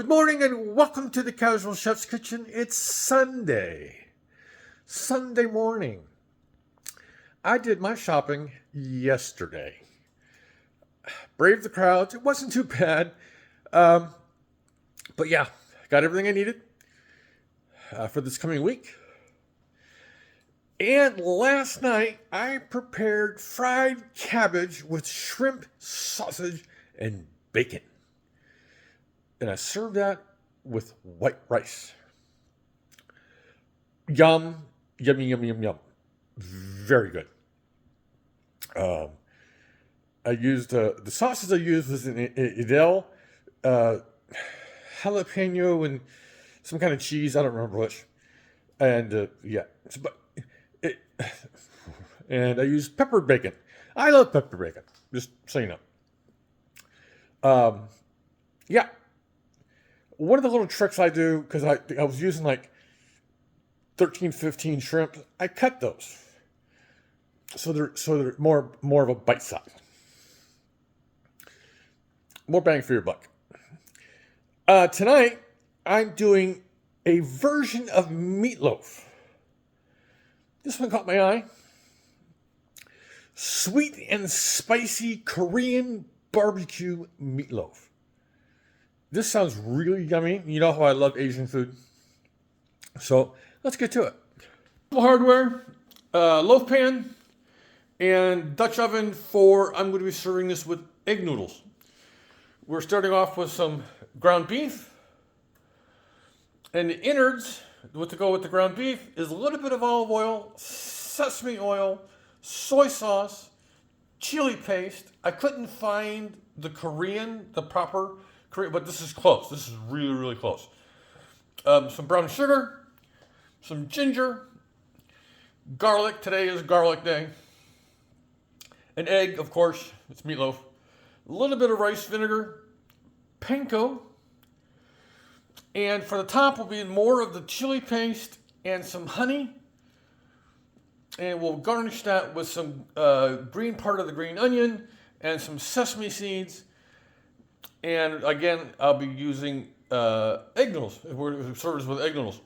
Good morning and welcome to the Casual Chef's Kitchen. It's Sunday morning. I did my shopping yesterday. Braved the crowds. It wasn't too bad. But yeah, got everything I needed for this coming week. And last night, I prepared fried cabbage with shrimp, sausage, and bacon. And I served that with white rice. Yum, yummy, yummy, yum, yum. Very good. I used, the sauces I used was an Idel, jalapeno, and some kind of cheese. I don't remember which. And and I used peppered bacon. I love peppered bacon, just so you know. Yeah. One of the little tricks I do, because I was using like 13, 15 shrimp, I cut those. So they're more of a bite size. More bang for your buck. Tonight, I'm doing a version of meatloaf. This one caught my eye. Sweet and spicy Korean barbecue meatloaf. This sounds really yummy. You know how I love Asian food. So let's get to it. Hardware, loaf pan, and Dutch oven I'm going to be serving this with egg noodles. We're starting off with some ground beef. And the innards, what to go with the ground beef, is a little bit of olive oil, sesame oil, soy sauce, chili paste. I couldn't find the proper Korean, but this is close. This is really, really close. Some brown sugar, some ginger, garlic. Today is garlic day. An egg, of course. It's meatloaf. A little bit of rice vinegar, panko. And for the top will be more of the chili paste and some honey. And we'll garnish that with some green part of the green onion and some sesame seeds. And again, I'll be using egg noodles. We're served with egg noodles.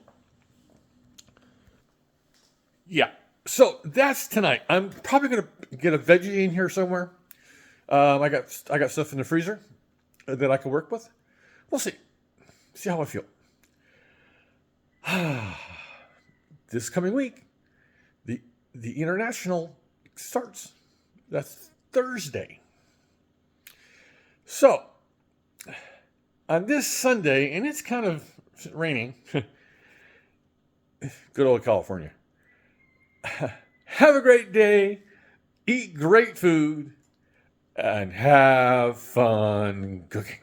Yeah, so that's tonight. I'm probably gonna get a veggie in here somewhere. I got stuff in the freezer that I can work with. We'll see. See how I feel. This coming week, the international starts. That's Thursday. So, on this Sunday, and it's kind of raining, good old California. Have a great day, eat great food, and have fun cooking.